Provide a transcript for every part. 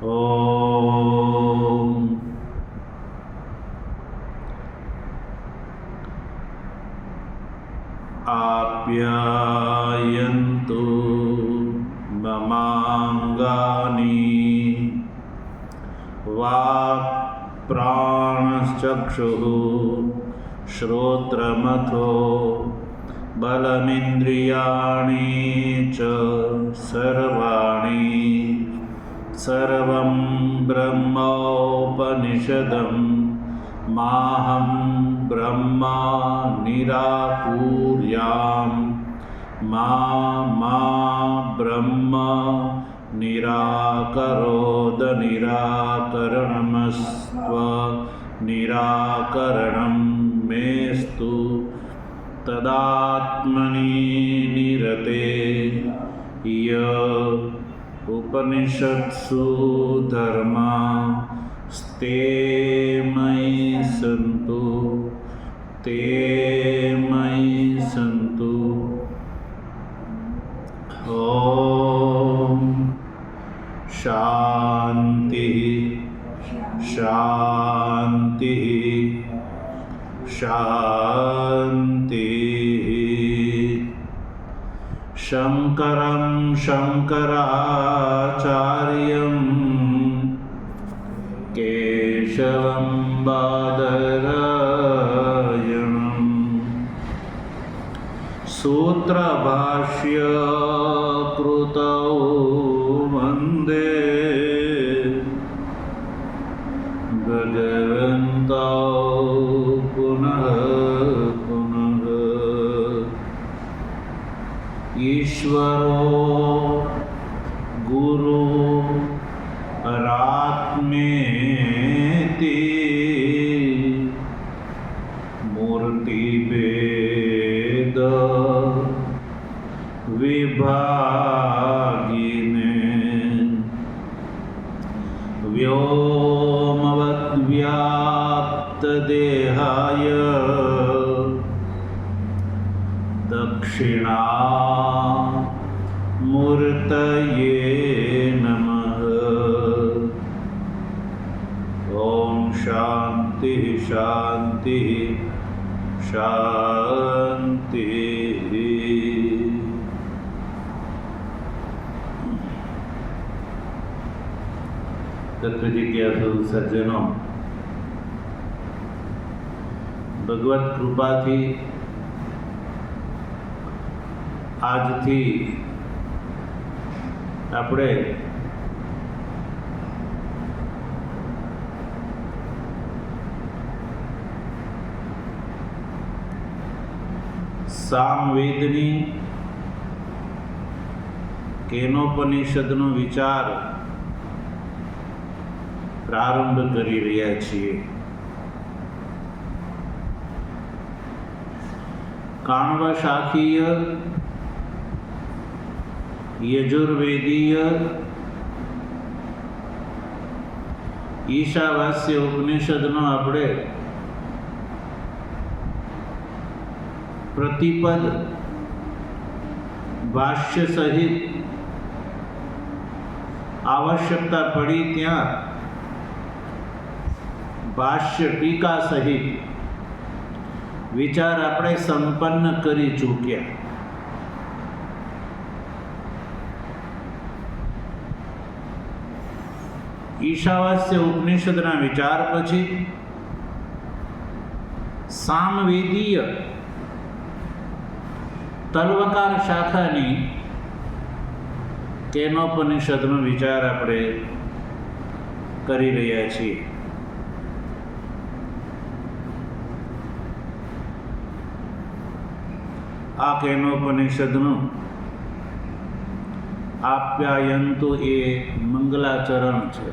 ઓમ આપ્યાયન્તુ મમાંગાની વાક્ પ્રાણશ્ચક્ષુઃ શ્રોત્રમથો બલમિન્દ્રિયાણિ ચ સર્વાણિ સર્વં બ્રહ્મોપનિષદં માહં બ્રહ્મા નિરાકુર્યામ મા બ્રહ્મ નિરાકરોદ નિરાકરણમસ્ત્વ નિરાકરણં મેસ્તુ તદાત્મની નિરતે ય ઉપનિષત્સુ ધર્મા સ્તે મયિ સંતુ ઓમ શાંતિ શાંતિ શાંતિ. શંકરં શંકરાચાર્યં કેશવં બાદરાયણં સૂત્રભાષ્ય કૃતૌ વંદે ભગવन्तૌ પુનઃ પુનઃ. ઈશ્વરો ગુરુ રાત્મેતિ મૂર્તિભેદ વિભાગિને વ્યોમવદ્વ્યાપ્તદેહાય દક્ષિણામૂર્તયે નમઃ. ઓમ શાંતિ શાંતિ શાંતિ. તત્વજિજ્ઞાસુ સજ્જનો, ભગવત કૃપાથી આજથી આપણે સામવેદની કેનોપનિષદનો વિચાર પ્રારંભ કરી રહ્યા છીએ. કાણવ શાખીય યજુર્વેદીય ઈશાવાસ્ય ઉપનિષદનો આપણે પ્રતિપદ ભાષ્ય સહિત આવશ્યકતા પડી ત્યાં ભાષ્ય ટીકા સહિત વિચાર આપણે સંપન્ન કરી ચૂક્યા. ઈશાવાસ્ય ઉપનિષદના વિચાર પછી સામવેદીય તલ્વકાર શાખાની કેનોપનિષદનો વિચાર આપણે કરી રહ્યા છીએ. આ કેનોપનિષદનું આપ્યાયંતુ એ મંગલાચરણ છે,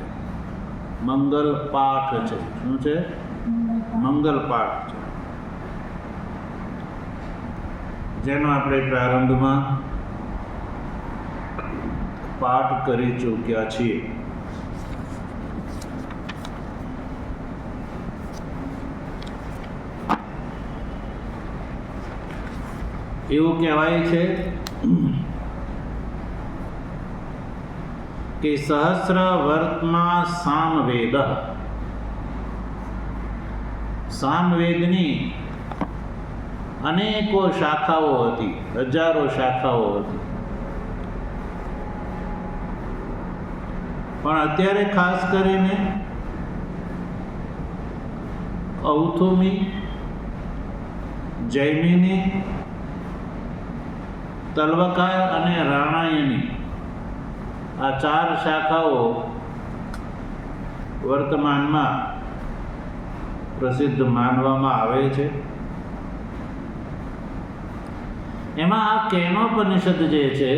મંગલ પાઠ છે. શું છે? મંગલ પાઠ છે, જેનો આપણે પ્રારંભમાં પાઠ કરી ચૂક્યા છીએ. એવું કહેવાય છે કે સહસ્ર વર્તમાં સામવેદ, સામવેદની અનેકો શાખાઓ હતી, હજારો શાખાઓ હતી. પણ અત્યારે ખાસ કરીને ઔથુમી, જૈમિની, તલ્વકાર અને રાણાયની આ 4 શાખાઓ વર્તમાનમાં પ્રસિદ્ધ માનવામાં આવે છે. એમાં આ કેનોપનિષદ જે છે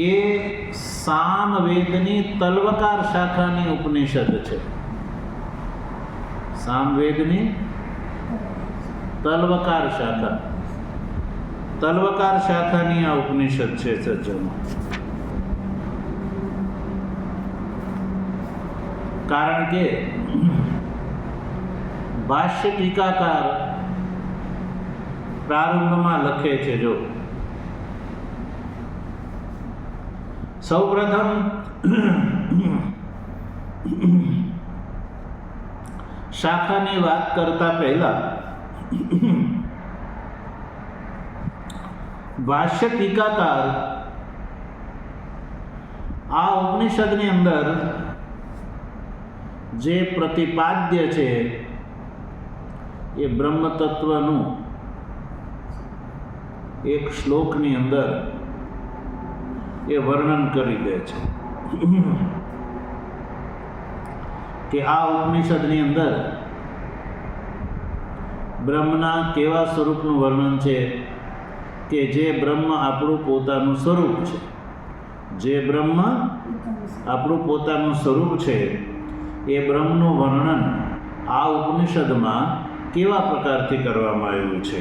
એ સામવેદની તલ્વકાર શાખાની ઉપનિષદ છે. સામવેદની તલ્વકાર શાખા, તલ્વકાર શાખાની આ ઉપનિષદ છે સજ્જનો. કારણ કે ભાષ્ય ટીકાકાર પ્રારંભમાં લખે છે, જો સૌપ્રથમ શાખાની વાત કરતા પહેલા ભાષ્ય ટીકાકાર આ ઉપનિષદની અંદર જે પ્રતિપાદ્ય છે એ બ્રહ્મ તત્વનું એક શ્લોકની અંદર એ વર્ણન કરી દે છે કે આ ઉપનિષદની અંદર બ્રહ્મના કેવા સ્વરૂપનું વર્ણન છે કે જે બ્રહ્મ આપણું પોતાનું સ્વરૂપ છે, જે બ્રહ્મ આપણું પોતાનું સ્વરૂપ છે એ બ્રહ્મનું વર્ણન આ ઉપનિષદમાં કેવા પ્રકારથી કરવામાં આવ્યું છે.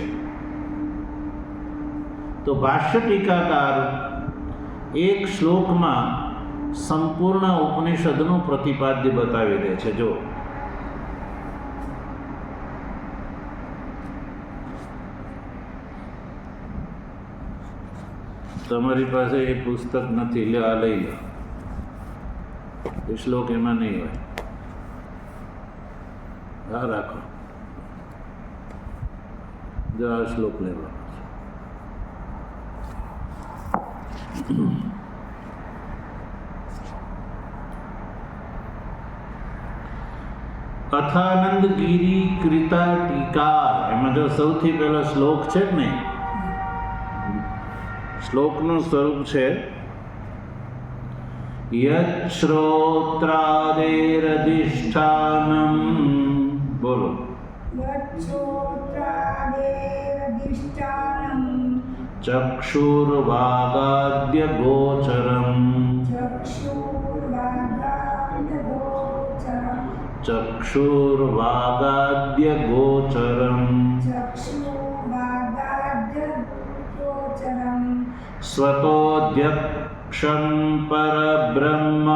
તો ભાષ્ય ટીકાકાર એક શ્લોકમાં સંપૂર્ણ ઉપનિષદનું પ્રતિપાદ્ય બતાવી દે છે. જો તમારી પાસે એ પુસ્તક નથી, લે આ લઈ લો. એ શ્લોક એમાં નહીં હોય, આ રાખો. જો આ શ્લોક લેવાનો છે. અથાનંદ ગિરી કૃતા ટીકા, એમાં જો સૌથી પહેલો શ્લોક છે ને, શ્લોકનું સ્વરૂપ છે યત શ્રોત્રાદેરધિષ્ઠાનમ. બોલો. ચક્ષુર્વાગાદ્ય ગોચરમ, ચક્ષુર્વાગાદ્ય ગોચરમ, સ્વતોધ્યક્ષં પરબ્રહ્મ,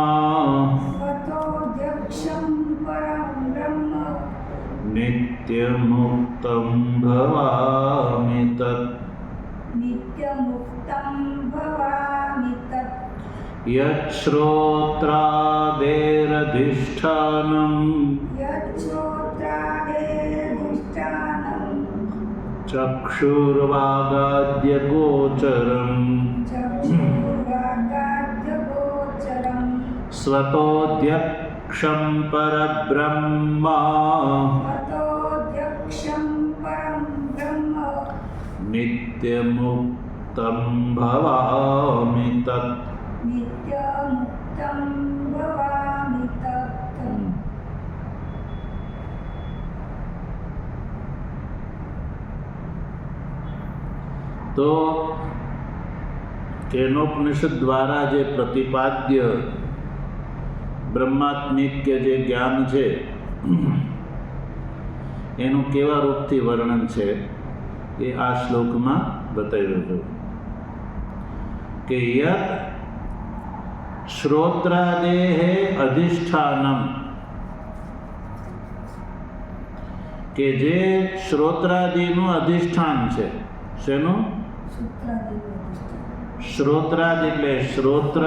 નિત્યમુક્તં ભવામિ તત. યત શ્રોત્રાદેરધિષ્ઠાનમ, ચક્ષુર્વાગાદ્ય ગોચરમ, સ્વતોધ્યક્ષં પરબ્રહ્મ, નિત્યમુક્તં ભવામિ તત. તો કેનોપનિષદ દ્વારા જે પ્રતિપાદ્ય બ્રહ્માત્મિક કે જે જ્ઞાન છે એનું કેવા રૂપથી વર્ણન છે એ આ શ્લોકમાં બતાવ્યું છે કે યત શ્રોત્રાદેહે અધિષ્ઠાનમ, કે જે શ્રોત્રાદિનું અધિષ્ઠાન છે. શેનું? શ્રોત્રાદ એટલે શ્રોત્ર,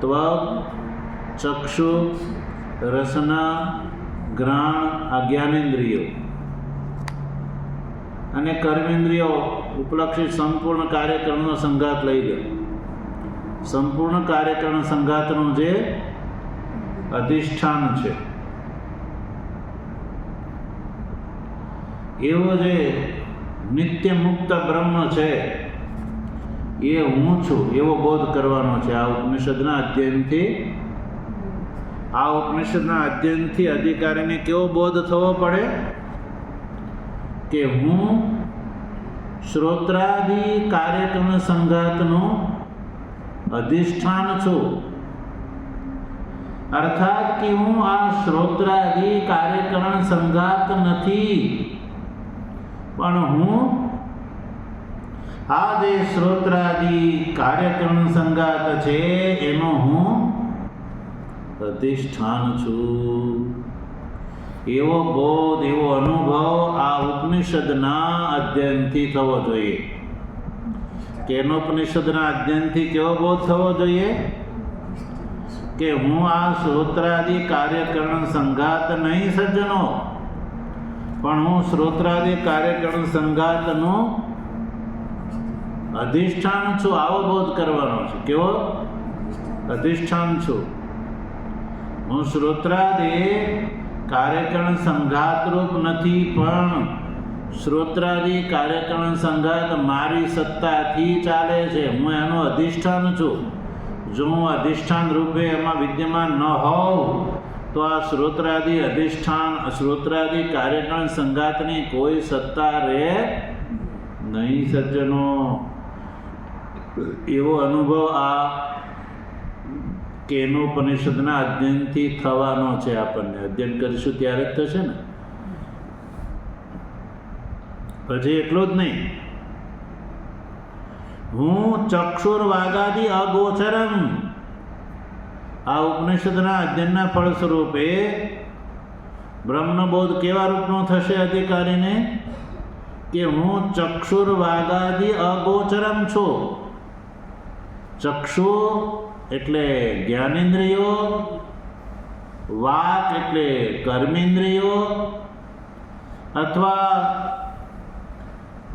ત્વગ, ચક્ષુ, રસના, ઘ્રાણ આ જ્ઞાનેન્દ્રિયો અને કર્મેન્દ્રિયો ઉપલક્ષિત સંપૂર્ણ કાર્યક્રમનો સંઘાત લઈ લે. સંપૂર્ણ કાર્યક્રમ સંઘાતનું જે અધિષ્ઠાન છે એવો જે નિત્ય મુક્ત બ્રહ્મ છે એ હું છું એવો બોધ કરવાનો છે. આ ઉપનિષદના અધ્યયનથી અધિકારીને કેવો બોધ થવો પડે કે હું શ્રોત્રાદિ કાર્યક્રમ સંઘાતનું અધિષ્ઠાન છું. અર્થાત કે હું આ શ્રોત્રાદિ કાર્યકરણ સંઘાત નથી, પણ હું આ જે શ્રોત્રાદિ કાર્યકરણ સંઘાત છે એનો હું અધિષ્ઠાન છું. એવો બોધ, એવો અનુભવ આ ઉપનિષદના અધ્યયનથી થવો જોઈએ. કેનોપનિષદના અધ્યયનથી કેવો બોધ થવો જોઈએ કે હું આ શ્રોત્રાદિ કાર્યકરણ સંઘાત નહીં સજ્જનો, પણ હું શ્રોત્રાદિ કાર્યકરણ સંઘાતનો અધિષ્ઠાન છું. આવો બોધ કરવાનો છે. કેવો અધિષ્ઠાન છું. હું શ્રોત્રાદિ કાર્યકરણ સંઘાતરૂપ નથી, પણ શ્રોત્રાદિ કાર્યકરણ સંઘાત મારી સત્તાથી ચાલે છે. હું એનો અધિષ્ઠાન છું. જો હું અધિષ્ઠાન રૂપે એમાં વિદ્યમાન ન હોઉં તો આ શ્રોત્રાદિ કાર્યકરણ સંઘાતની કોઈ સત્તા રહે નહીં સજ્જનો. એવો અનુભવ આ કેનોપનિષદના અધ્યયનથી થવાનો છે. આપણને અધ્યયન કરીશું ત્યારે જ થશે ને. પછી એટલું જ નહીં, હું ચક્ષુર્વાગાદિ અગોચરમ. આ ઉપનિષદના અધ્યયનના ફળ સ્વરૂપે બ્રહ્મબોધ કેવા રૂપનો થશે અધિકારીને કે હું ચક્ષુર્વાગાદિ અગોચરમ છું. ચક્ષુ એટલે જ્ઞાનેન્દ્રિયો, વાક એટલે કર્મેન્દ્રિયો અથવા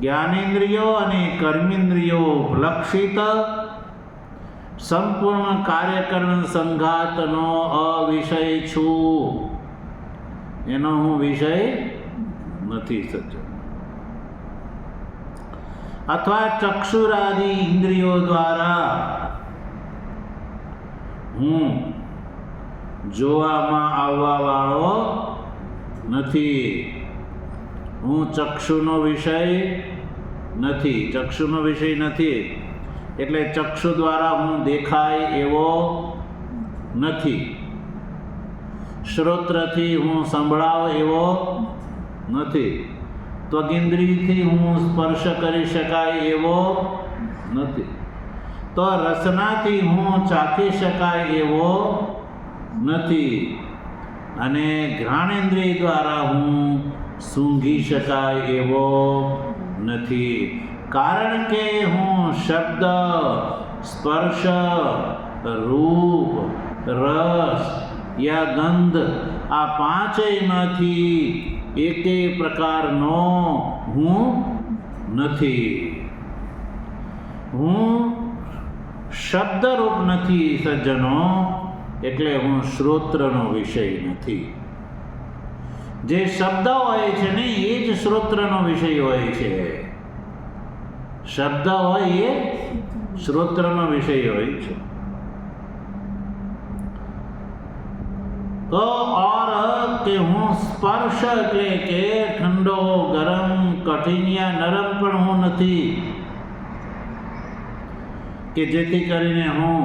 જ્ઞાનેન્દ્રિયો અને કર્મેન્દ્રિયો લક્ષિત સંપૂર્ણ કાર્યકરણ સંઘાતનો અવિષય છું. એનો હું વિષય નથી સજ્જન. અથવા ચક્ષુરાદિ ઇન્દ્રિયો દ્વારા હું જોવામાં આવવા વાળો નથી. હું ચક્ષુનો વિષય નથી. ચક્ષુનો વિષય નથી એટલે ચક્ષુ દ્વારા હું દેખાય એવો નથી. શ્રોત્રથી હું સંભળાવ એવો નથી. ત્વગિન્દ્રિયથી હું સ્પર્શ કરી શકાય એવો નથી. તો રસનાથી હું ચાખી શકાય એવો નથી. અને ઘ્રાણેન્દ્રિય દ્વારા હું સૂંઘી શકાય એવો નથી. કારણ કે હું શબ્દ, સ્પર્શ, રૂપ, રસ યા ગંધ આ પાંચેયમાંથી એકેય પ્રકારનો હું નથી. હું શબ્દરૂપ નથી સજ્જનો, એટલે હું શ્રોત્રનો વિષય નથી. જે શબ્દ હોય છે ને એ જ શ્રોત્રનો વિષય હોય છે. શબ્દ હોય એ શ્રોત્રનો વિષય હોય છે. તો और કે હું સ્પર્શ એટલે કે ઠંડો, ગરમ, કઠિન યા નરમ પણ હું નથી કે જેથી કરીને હું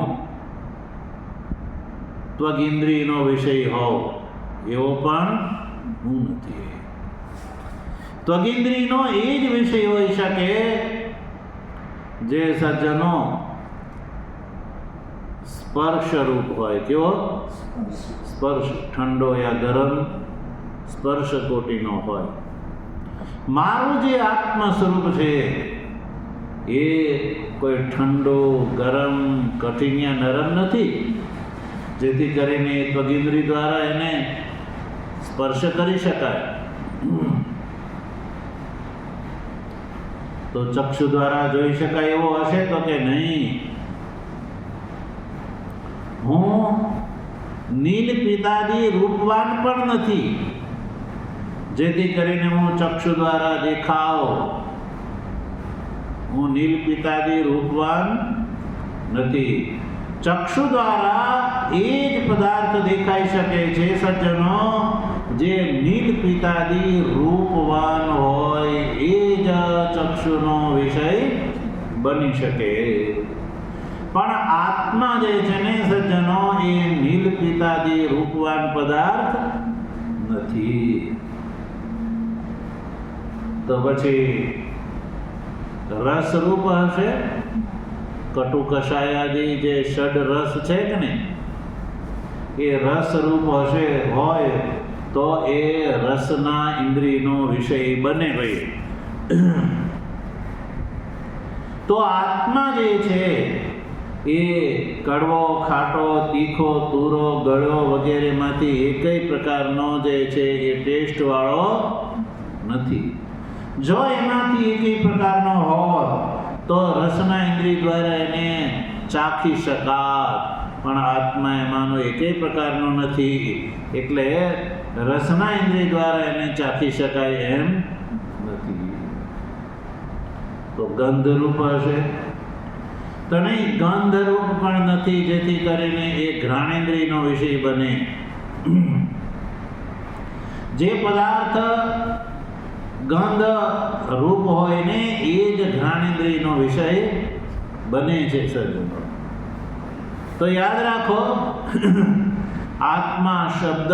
ત્વગિન્દ્રિયનો વિષય હોઉં એવો પણ હું નથી. ત્વગિન્દ્રિયનો એ જ વિષય હોઈ શકે જે સજ્જનો સ્પર્શ રૂપ હોય. કેવો સ્પર્શ, ઠંડો યા ગરમ સ્પર્શ કોટીનો હોય. મારું જે આત્મ સ્વરૂપ છે એ કોઈ ઠંડુ ગરમ કઠિન યા નરમ નથી, જેથી કરીને ત્વગિન્દ્રિય દ્વારા એને સ્પર્શ કરી શકાય. તો ચક્ષુ દ્વારા જોઈ શકાય એવો હશે તો કે નહીં. હું નીલ પિતાદી રૂપવાન પણ નથી, જેથી કરીને હું ચક્ષુ દ્વારા દેખાવ. હું નીલ પિતાદી રૂપવાન નથી. ચક્ષુ દ્વારા એ જ પદાર્થ દેખાઈ શકે છે સજ્જનો, જે નીલ પિતાદી રૂપવાન હોય એ જ ચક્ષુનો વિષય બની શકે. પણ આત્મા જે છે ને સજ્જનો, એ નીલ પિતાદી રૂપવાન પદાર્થ નથી. તો પછી રસરૂપ હશે. કટુ કષાયાદી જે ષડ રસ છે કે ને, એ રસરૂપ હશે હોય તો એ રસના ઇન્દ્રિયનો વિષય બને ભાઈ. તો આત્મા જે છે એ કડવો, ખાટો, તીખો, તુરો, ગળ્યો વગેરેમાંથી એકેય પ્રકારનો જે છે એ ટેસ્ટ વાળો નથી. જો એમાંથી એકેય પ્રકારનો હોય તો રસના ઇન્દ્રિય દ્વારા એને ચાખી શકાત, પણ આત્મા એમાંનો એકેય પ્રકારનો નથી, એટલે રસના ઇન્દ્રિય દ્વારા એને ચાખી શકાય એમ નથી. તો ગંધરૂપ હશે તો નહીં, ગંધરૂપ પણ નથી, જેથી કરીને એ ઘ્રાણેન્દ્રિયનો વિષય બને. જે પદાર્થ ગંધ રૂપ હોય ને એ જ ઘ્રાણેન્દ્રિયનો વિષય બને છે સજ્જનો. તો યાદ રાખો, આત્મા શબ્દ,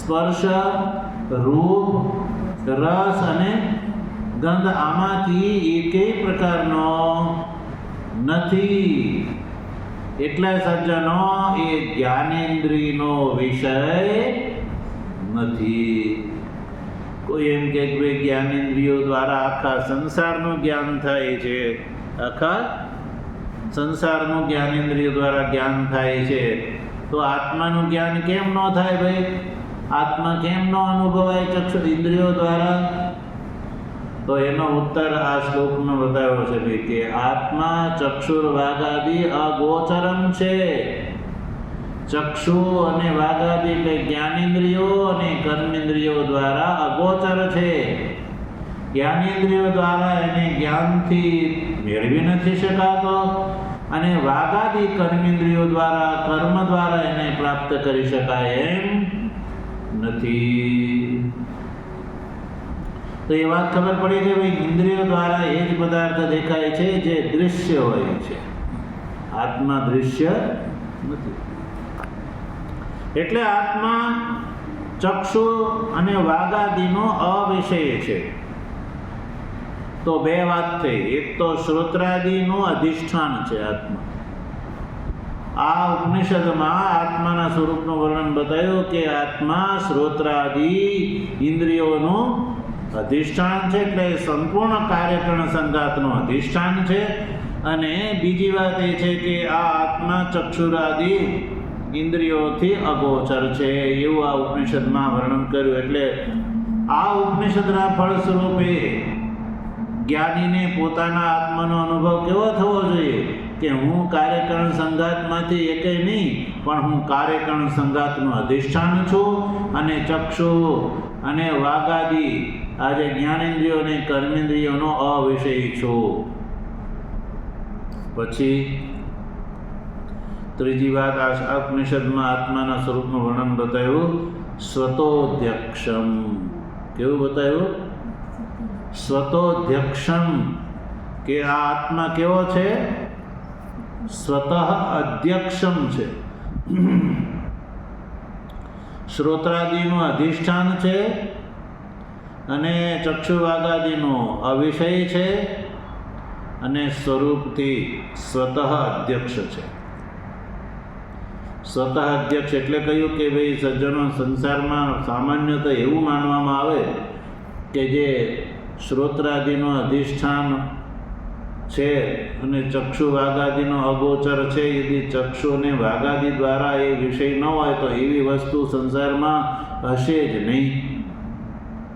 સ્પર્શ, રૂપ, રસ અને ગંધ આમાંથી એકેય પ્રકારનો નથી. એટલે સજ્જનો એ જ્ઞાનેન્દ્રિયનો વિષય નથી. કોઈ એમ કે ભાઈ જ્ઞાનેન્દ્રિયો દ્વારા આખા સંસારનું જ્ઞાન થાય છે, આખા સંસારનું જ્ઞાનેન્દ્રિયો દ્વારા જ્ઞાન થાય છે, તો આત્માનું જ્ઞાન કેમ ન થાય ભાઈ? આત્મા કેમ ન અનુભવાય ચક્ષુ ઇન્દ્રિયો દ્વારા? તો એનો ઉત્તર આ શ્લોકમાં બતાવ્યો છે ભાઈ કે આત્મા ચક્ષુર વાગાદી અગોચરમ છે. ચક્ષુ અને વાગાદી એટલે જ્ઞાનેન્દ્રિયો અને કર્મેન્દ્રિયો દ્વારા અગોચર છે. જ્ઞાનેન્દ્રિયો દ્વારા એને જ્ઞાનથી મેળવી નથી શકાતો, અને વાગાદી કર્મેન્દ્રિયો દ્વારા કર્મ દ્વારા એને પ્રાપ્ત કરી શકાય એમ નથી. તો એ વાત ખબર પડી કે ભાઈ ઇન્દ્રિયો દ્વારા એ જ પદાર્થ દેખાય છે જે દૃશ્ય હોય છે. આત્મા દૃશ્ય નથી. એટલે આત્મા ચક્ષુ અને વાગાદીનો અવિષય છે. તો બે વાત થઈ. એક તો શ્રોત્રાદિનું અધિષ્ઠાન છે આત્મા. આ ઉપનિષદમાં આત્માના સ્વરૂપનું વર્ણન બતાવ્યું કે આત્મા શ્રોત્રાદિ ઇન્દ્રિયોનું અધિષ્ઠાન છે, એટલે સંપૂર્ણ કાર્યકરણ સંઘાતનું અધિષ્ઠાન છે. અને બીજી વાત એ છે કે આ આત્મા ચક્ષુરાદિ ઇન્દ્રિયોથી અગોચર છે, એવું આ ઉપનિષદમાં વર્ણન કર્યું. એટલે આ ઉપનિષદના ફળ સ્વરૂપે જ્ઞાનીને પોતાના આત્માનો અનુભવ કેવો થવો જોઈએ કે હું કાર્યકરણ સંઘાતમાંથી એકેય નહીં, પણ હું કાર્યકરણ સંઘાતનું અધિષ્ઠાન છું, અને ચક્ષુ અને વાગાદી આજે જ્ઞાનેન્દ્રિયો અને કર્મેન્દ્રિયોનો અવિષય છું. પછી ત્રીજી વાત આ ઉપનિષદમાં આત્માના સ્વરૂપનું વર્ણન બતાવ્યું સ્વતોધ્યક્ષમ. કેવું બતાવ્યું? સ્વતોધ્યક્ષમ, કે આ આત્મા કેવો છે? સ્વતઃ અધ્યક્ષમ છે. શ્રોત્રાદિનું અધિષ્ઠાન છે અને ચક્ષુવાગાદિનો અવિષય છે, અને સ્વરૂપથી સ્વતઃ અધ્યક્ષ છે. સ્વતઃ અધ્યક્ષ એટલે કહ્યું કે ભાઈ સજ્જનો, સંસારમાં સામાન્યતઃ એવું માનવામાં આવે કે જે શ્રોત્રાદિનું અધિષ્ઠાન છે અને ચક્ષુ વાગાદિનો અગોચર છે. યદિ ચક્ષુ અને વાગાદિ દ્વારા એ વિષય ન હોય તો એવી વસ્તુ સંસારમાં હશે જ નહીં.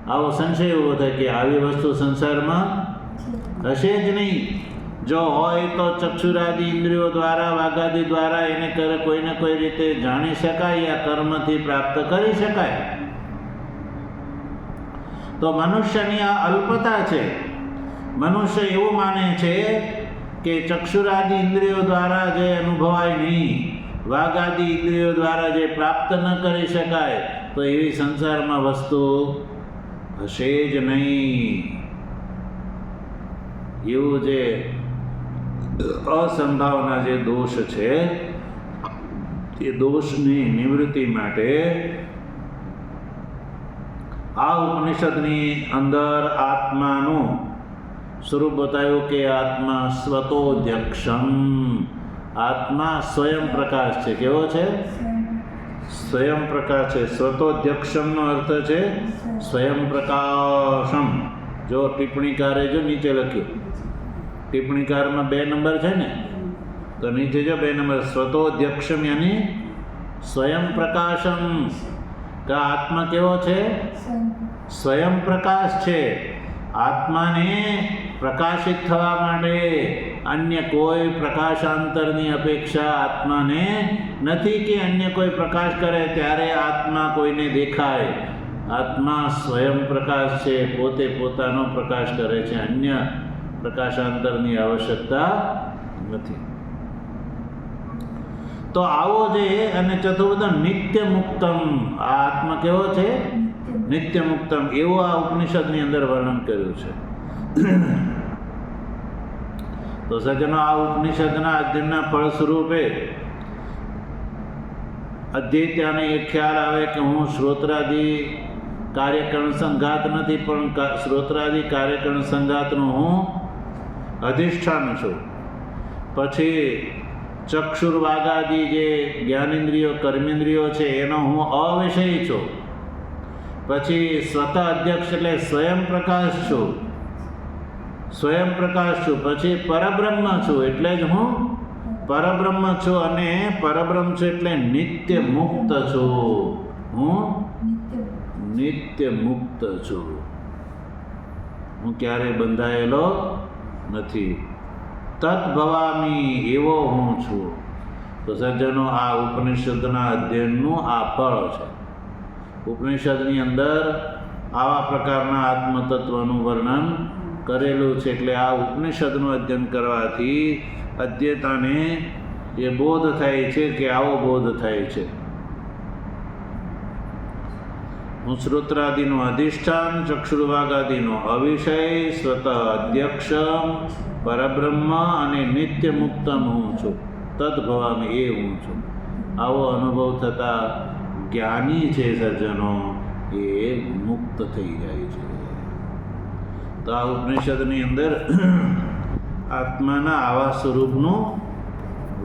આવો સંશય એવો થાય કે આવી વસ્તુ સંસારમાં હશે જ નહીં. જો હોય તો ચક્ષુરાદિ ઇન્દ્રિયો દ્વારા વાગાદિ દ્વારા એને કોઈને કોઈ રીતે જાણી શકાય યા કર્મથી પ્રાપ્ત કરી શકાય. તો મનુષ્યની આ અલ્પતા છે. મનુષ્ય એવું માને છે કે ચક્ષુરાદિ ઇન્દ્રિયો દ્વારા જે અનુભવાય નહીં, વાગાદિ ઇન્દ્રિયો દ્વારા જે પ્રાપ્ત ન કરી શકાય, તો એવી સંસારમાં વસ્તુ હશે જ નહીં. એવું જે અસંભાવના જે દોષ છે એ દોષની નિવૃત્તિ માટે આ ઉપનિષદની અંદર આત્માનું સ્વરૂપ બતાવ્યું કે આત્મા સ્વતોધ્યક્ષમ. આત્મા સ્વયં પ્રકાશ છે. કેવો છે? સ્વયં પ્રકાશ છે. સ્વતોધ્યક્ષમનો અર્થ છે સ્વયં પ્રકાશમ. જો ટિપ્પણીકારે જો નીચે લખ્યું, ટિપ્પણીકારમાં 2 નંબર છે ને, તો નીચે જો 2 નંબર સ્વતોધ્યક્ષમ યાની સ્વયં પ્રકાશમ. કે આત્મા કેવો છે? સ્વયં પ્રકાશ છે. આત્માને પ્રકાશિત થવા માટે અન્ય કોઈ પ્રકાશાંતરની અપેક્ષા આત્માને નથી કે અન્ય કોઈ પ્રકાશ કરે ત્યારે આત્મા કોઈને દેખાય. આત્મા સ્વયં પ્રકાશ છે, પોતે પોતાનો પ્રકાશ કરે છે, અન્ય પ્રકાશાંતરની આવશ્યકતા નથી. તો આવો જે અને ચતુર્થ નિત્ય મુક્તમ. આ આત્મા કેવો છે? નિત્ય મુક્તમ. એવું આ ઉપનિષદની અંદર વર્ણન કર્યું છે. તો સજ્જનો, આ ઉપનિષદના અધ્યયનના ફળ સ્વરૂપે અધ્યયતાને એ ખ્યાલ આવે કે હું શ્રોત્રાદિ કાર્યકરણ સંઘાત નથી, પણ શ્રોત્રાદિ કાર્યકરણ સંઘાતનું હું અધિષ્ઠાન છું. પછી ચક્ષુર્વાગાદિ જે જ્ઞાનેન્દ્રિયો કર્મેન્દ્રિયો છે એનો હું અવિષય છું. પછી સ્વતઃ અધ્યક્ષ એટલે સ્વયં પ્રકાશ છું. સ્વયં પ્રકાશ છું. પછી પરબ્રહ્મ છું એટલે જ હું પરબ્રહ્મ છું. અને પરબ્રહ્મ છું એટલે નિત્ય મુક્ત છું. હું નિત્ય મુક્ત છું. હું ક્યારેય બંધાયેલો નથી. તત્ભવામી એવો હું છું. તો સજ્જનો, આ ઉપનિષદના અધ્યયનનું આ ફળ છે. ઉપનિષદની અંદર આવા પ્રકારના આત્મતત્વનું વર્ણન કરેલું છે. એટલે આ ઉપનિષદનું અધ્યયન કરવાથી અધ્યતાને એ બોધ થાય છે કે આવો બોધ થાય છે. હું શ્રોત્રાદિનું અધિષ્ઠાન, ચક્ષુર્વાગાદિનો અવિષય, સ્વતઃ અધ્યક્ષમ, પરબ્રહ્મ અને નિત્ય મુક્તમ હું છું. તદ્ભવામી એ હું છું. આવો અનુભવ થતા જ્ઞાની છે સજ્જનો એ મુક્ત થઈ જાય છે. તો આ ઉપનિષદની અંદર આત્માના આવા સ્વરૂપનું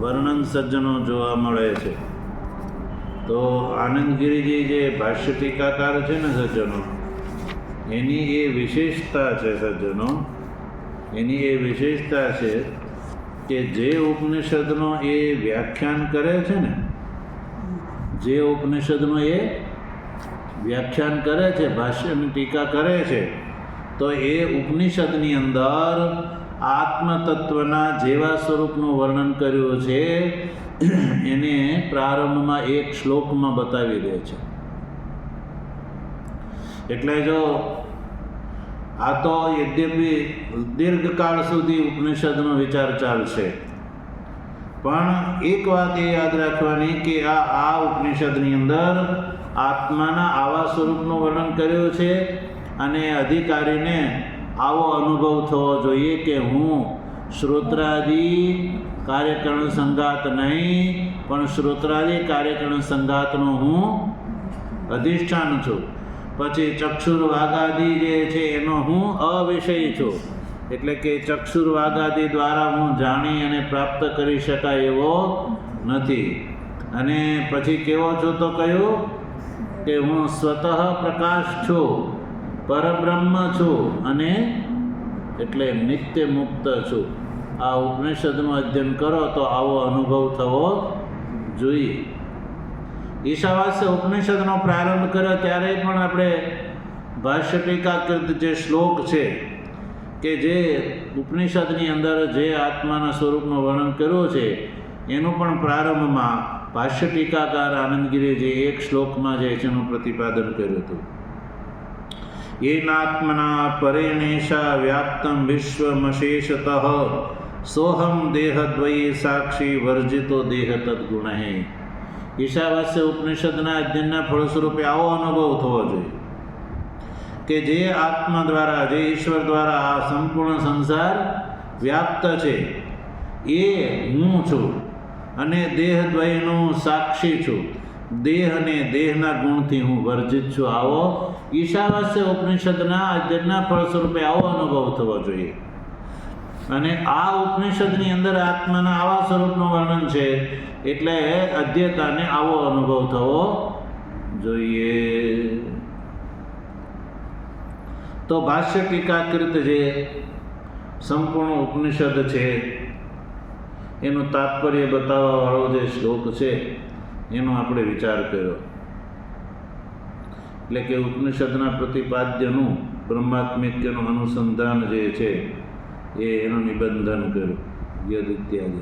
વર્ણન સજ્જનો જોવા મળે છે. તો આનંદગીરીજી જે ભાષ્ય ટીકાકાર છે ને સજ્જનો, એની એ વિશેષતા છે સજ્જનો, એની એ વિશેષતા છે કે જે ઉપનિષદનો એ વ્યાખ્યાન કરે છે ને, જે ઉપનિષદનો એ વ્યાખ્યાન કરે છે, ભાષ્યની ટીકા કરે છે, તો એ ઉપનિષદની અંદર આત્મતત્વના જેવા સ્વરૂપનું વર્ણન કર્યું છે એને પ્રારંભમાં એક શ્લોકમાં બતાવી દે છે. એટલે જો આ તો યદ્યપિ દીર્ઘકાળ સુધી ઉપનિષદનો વિચાર ચાલશે, પણ એક વાત એ યાદ રાખવાની કે આ ઉપનિષદની અંદર આત્માના આવા સ્વરૂપનું વર્ણન કર્યું છે અને અધિકારીને આવો અનુભવ થવો જોઈએ કે હું શ્રોત્રાદિ કાર્યકરણ સંઘાત નહીં, પણ શ્રોત્રાદિ કાર્યકરણ સંઘાતનો હું અધિષ્ઠાન છું. પછી ચક્ષુર્વાગાદિ જે છે એનો હું અવિષય છું. એટલે કે ચક્ષુર્વાગાદિ દ્વારા હું જાણી અને પ્રાપ્ત કરી શકાય એવો નથી. અને પછી કેવો છું તો કહ્યું કે હું સ્વતઃ પ્રકાશ છું, પરબ્રહ્મ છું અને એટલે નિત્ય મુક્ત છું. આ ઉપનિષદનું અધ્યયન કરો તો આવો અનુભવ થવો જોઈએ. ઈશાવાસ્ય ઉપનિષદનો પ્રારંભ કર્યો ત્યારે પણ આપણે ભાષ્ય ટીકાકૃત જે શ્લોક છે કે જે ઉપનિષદની અંદર જે આત્માના સ્વરૂપનું વર્ણન કર્યું છે એનું પણ પ્રારંભમાં ભાષ્ય ટીકાકાર આનંદગીરીજી એક શ્લોકમાં જે છે એનું પ્રતિપાદન કર્યું હતું. येनात्मना परेणेषा व्याप्तं विश्वमशेषतः सोहम देहद्वयी साक्षी वर्जितो देह तद्गुणः. ઈશાવાસ્ય ઉપનિષદના અધ્યયનના ફળસ્વરૂપે આવો અનુભવ થવો જોઈએ કે જે આત્મા દ્વારા, જે ઈશ્વર દ્વારા આ સંપૂર્ણ સંસાર વ્યાપ્ત છે એ હું છું અને દેહદ્વયનું સાક્ષી છું. દેહ અને દેહના ગુણથી હું વર્જિત છું. આવો ઈશાવાસ્ય ઉપનિષદના અધ્યયનના ફળસ્વરૂપે આવો અનુભવ થવો જોઈએ. અને આ ઉપનિષદની અંદર આત્માના આવા સ્વરૂપનું વર્ણન છે એટલે અધ્યતાને આવો અનુભવ થવો જોઈએ. તો ભાષ્ય ટીકાકૃત જે સંપૂર્ણ ઉપનિષદ છે એનું તાત્પર્ય બતાવવા વાળો જે શ્લોક છે એનો આપણે વિચાર કર્યો. એટલે કે ઉપનિષદના પ્રતિપાદ્યનું બ્રહ્માત્મિક્યનું અનુસંધાન જે છે એનું નિબંધન કર્યું યદ ઇત્યાદિ.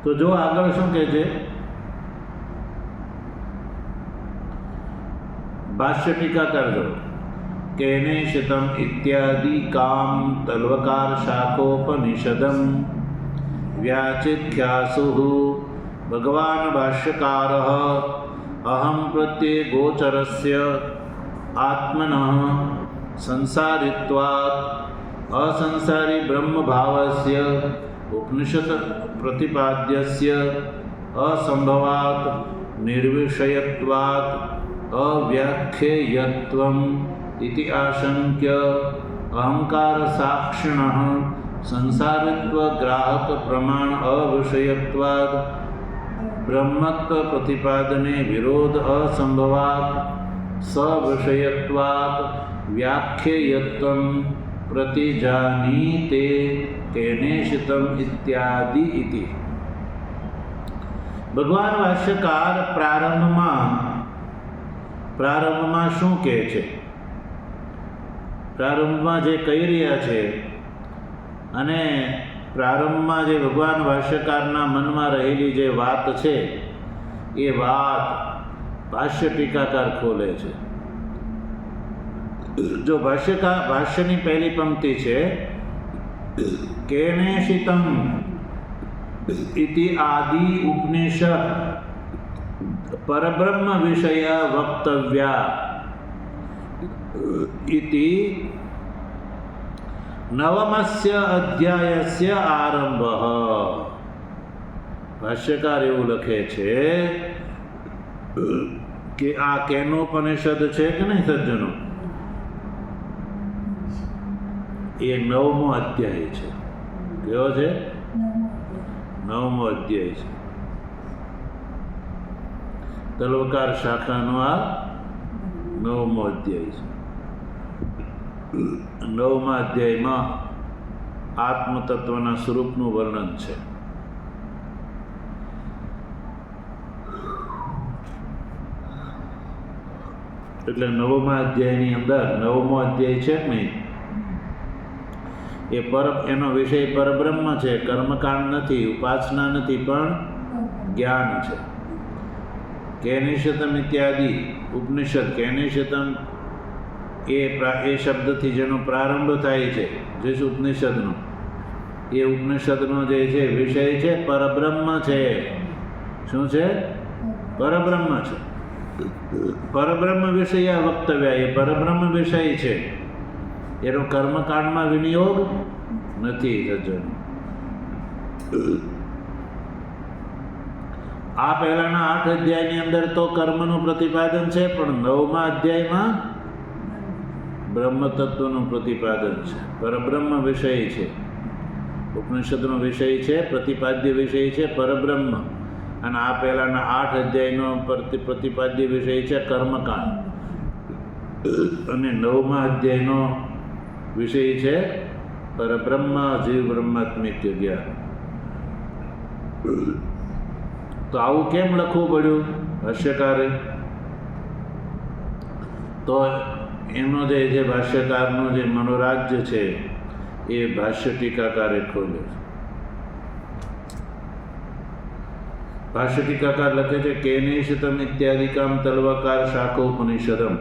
તો જો આગળ શું કહે છે, ભાષ્ય ટીકાકાર જો કેનેશિતમ ઇત્યાદિ કામ તલ્વકાર શાખોપનિષદમ વ્યાચિખ્યાસુ ભગવાન ભાષ્યકાર અહમ પ્રત્યે ગોચરસ્ય આત્મનઃ સંસારિત્વાत् અસંસારી બ્રહ્મભાવસ્ય ઉપનિષદ પ્રતિપાદ્યસ્ય અસંભવાत् નિર્વિષયત્વાत् અવ્યાખ્યેયત્વમ इति आशंक्य अहंकार साक्षिणः संसारित्व ग्राहक प्रमाण अविषयत्वाद ब्रह्मत्व प्रतिपादने विरोध असंभवात् सविषयत्वात् व्याख्येयत्वं प्रतिजानीते केनेशितम इत्यादि इति. भगवान भाष्यकार પ્રારંભમાં શું કહે છે, પ્રારંભમાં જે કહી રહ્યા છે અને પ્રારંભમાં જે ભગવાન ભાષ્યકારના મનમાં રહેલી જે વાત છે એ વાત ભાષ્ય ટીકાકાર ખોલે છે. જો ભાષ્યની પહેલી પંક્તિ છે કેનેશિતમ ઇતિ આદિ ઉપનિષદ પરબ્રહ્મ વિષય વક્તવ્યા इति नवमस्य अध्यायस्य आरंभः. ભાષ્યકાર એવું લખે છે કે આ કેનોપનિષદ છે કે નહીં સજ્જનો, એ 9મો અધ્યાય છે. કયો છે? 9મો અધ્યાય છે. તલવકાર શાખાનો આ 9મો અધ્યાય છે. 9મા અધ્યાયમાં આત્મતત્વના સ્વરૂપનું વર્ણન છે. એટલે 9મા અધ્યાયની અંદર 9મો અધ્યાય છે કે નહીં, એનો વિષય પરબ્રહ્મ છે. કર્મકાંડ નથી, ઉપાસના નથી, પણ જ્ઞાન છે. કેનિશતમ ઇત્યાદિ ઉપનિષદ, કેનિશતમ એ શબ્દથી જેનો પ્રારંભ થાય છે જે ઉપનિષદનો, એ ઉપનિષદનો જે છે વિષય છે પરબ્રહ્મ છે. શું છે? પરબ્રહ્મ છે. પરબ્રહ્મ વિષય વક્તવ્ય, એ પરબ્રહ્મ વિષય છે. એનો કર્મકાંડમાં વિનિયોગ નથી સજ્જન. આ પહેલાના 8 અધ્યાયની અંદર તો કર્મનું પ્રતિપાદન છે, પણ 9મા અધ્યાયમાં બ્રહ્મ તત્વનું પ્રતિપાદન છે. પરબ્રહ્મ વિષય છે, ઉપનિષદનો વિષય છે, પ્રતિપાદ્ય વિષય છે પરબ્રહ્મ. અને આ પહેલાના 8 અધ્યાયનો પ્રતિપાદ્ય વિષય છે કર્મકાંડ. અને 9મા અધ્યાયનો વિષય છે પરબ્રહ્મ જીવ બ્રહ્માત્મિક જ્ઞાન. તો આવું કેમ લખવું પડ્યું ભાષ્યકારે? તો એનો જે ભાષ્યકારનો જે મનોરાજ્ય છે એ ભાષ્ય ટીકાકારે ખોલ્યો છે. ભાષ્ય ટીકાકાર લખે છે કેનેશિતમ ઇત્યાદિકામ તલ્વકાર શાકોપનિષદમ.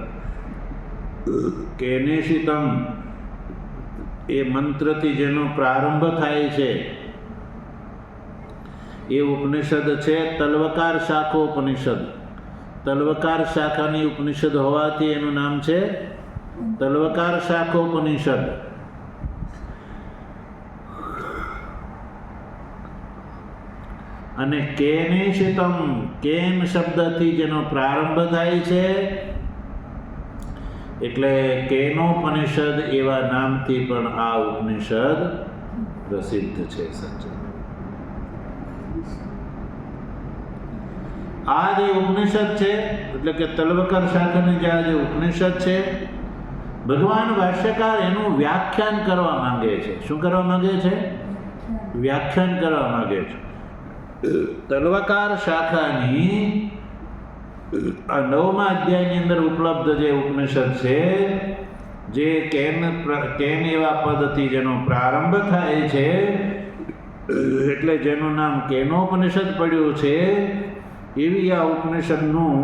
કેનેશિતમ એ મંત્રથી જેનો પ્રારંભ થાય છે એ ઉપનિષદ છે તલ્વકાર શાકોપનિષદ. તલ્વકાર શાખાની ઉપનિષદ હોવાથી એનું નામ છે તલ્વકાર શાકોપનિષદ. અને કેનેશિતમ કેન શબ્દથી જેનો પ્રારંભ થાય છે એટલે કેનોપનિષદ એવા નામથી પણ આ ઉપનિષદ પ્રસિદ્ધ છે. સજ્જન, આ જે ઉપનિષદ છે એટલે કે તલ્વકાર શાખાની જે આ જે ઉપનિષદ છે, ભગવાન ભાષ્યકાર એનું વ્યાખ્યાન કરવા માંગે છે. શું કરવા માંગે છે? વ્યાખ્યાન કરવા માંગે છે. તલ્વકાર શાખાની આ 9મા અધ્યાયની અંદર ઉપલબ્ધ જે ઉપનિષદ છે, જે કેન એવા પદથી જેનો પ્રારંભ થાય છે એટલે જેનું નામ કેનોપનિષદ પડ્યું છે, એવી આ ઉપનિષદનું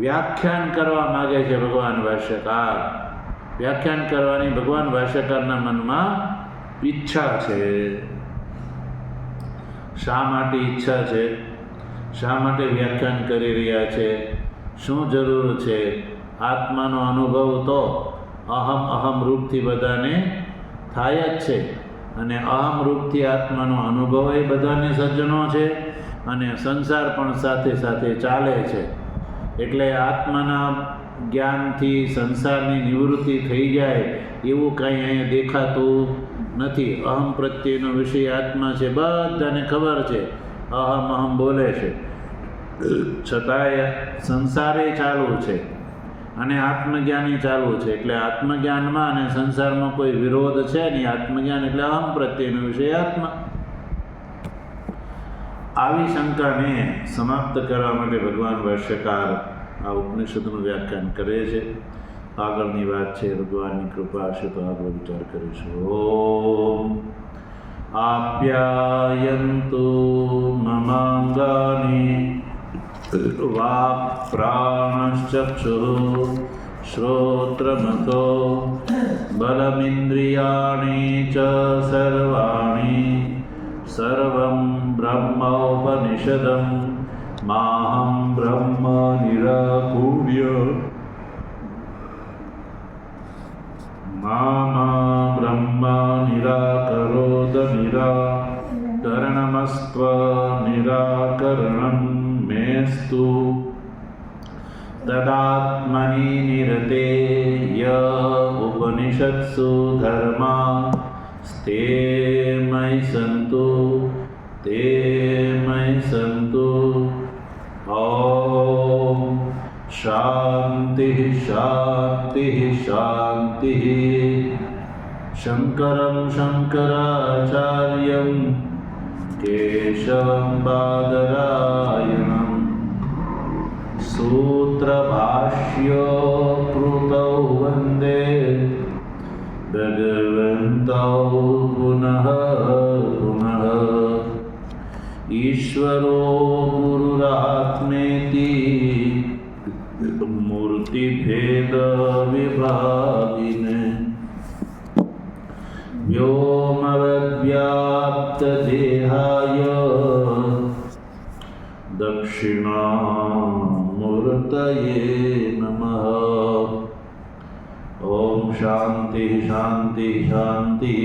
વ્યાખ્યાન કરવા માગે છે ભગવાન ભાષ્યકાર. વ્યાખ્યાન કરવાની ભગવાન ભાષ્યકારના મનમાં ઈચ્છા છે. શા માટે ઈચ્છા છે? શા માટે વ્યાખ્યાન કરી રહ્યા છે? શું જરૂર છે? આત્માનો અનુભવ તો અહમ રૂપથી બધાને થાય જ છે, અને અહમ રૂપથી આત્માનો અનુભવ એ બધાને સજ્જનો છે, અને સંસાર પણ સાથે સાથે ચાલે છે. એટલે આત્માના જ્ઞાનથી સંસારની નિવૃત્તિ થઈ જાય એવું કાંઈ અહીંયા દેખાતું નથી. અહમ પ્રત્યેનો વિષય આત્મા છે, બધાને ખબર છે. અહમ બોલે છે, છતાંય સંસારે ચાલુ છે અને આત્મજ્ઞાની ચાલુ છે. એટલે આત્મજ્ઞાનમાં અને સંસારમાં કોઈ વિરોધ છે નહીં. આત્મજ્ઞાન એટલે અહમ પ્રત્યેનો વિષય આત્મા. આવી શંકાને સમાપ્ત કરવા માટે ભગવાન ભાષ્યકાર આ ઉપનિષદનું વ્યાખ્યાન કરે છે. આગળની વાત છે, ભગવાનની કૃપા હશે તો આગળ વિચાર કરીશું. ઓમ આપ્યાયન્તુ મમાંગાની વાક્ પ્રાણશ્ચક્ષુઃ શ્રોત્રમથો બલમિન્દ્રિયાણિ ચ સર્વાણિ સર્વં બ્રહ્મોપનિષદં માહં બ્રહ્મ નિરાકુર્ય મામા બ્રહ્મ નિરાકરોદ નિરાકરણમસ્ત્વ નિરાકરણં મેસ્તુ તદાત્મનિ નિરતે ય ઉપનિષત્સુ ધર્મા તે મયि સંતુ. ઓમ શાંતિ શાંતિ શાંતિ. શંકરં શંકરાચાર્યં કેશવં બાદરાયણં સૂત્રભાષ્યો કૃતૌ વંદે ભગવन्तौ પુનઃ પુનઃ. ઈશ્વરો ગુરુરાત્મેતિ મૂર્તિભેદ વિભાગિને વ્યોમવદ્વ્યાપ્ત દેહાય દક્ષિણામૂર્તયે નમઃ. ઓમ શાંતિ શાંતિ શાંતિ.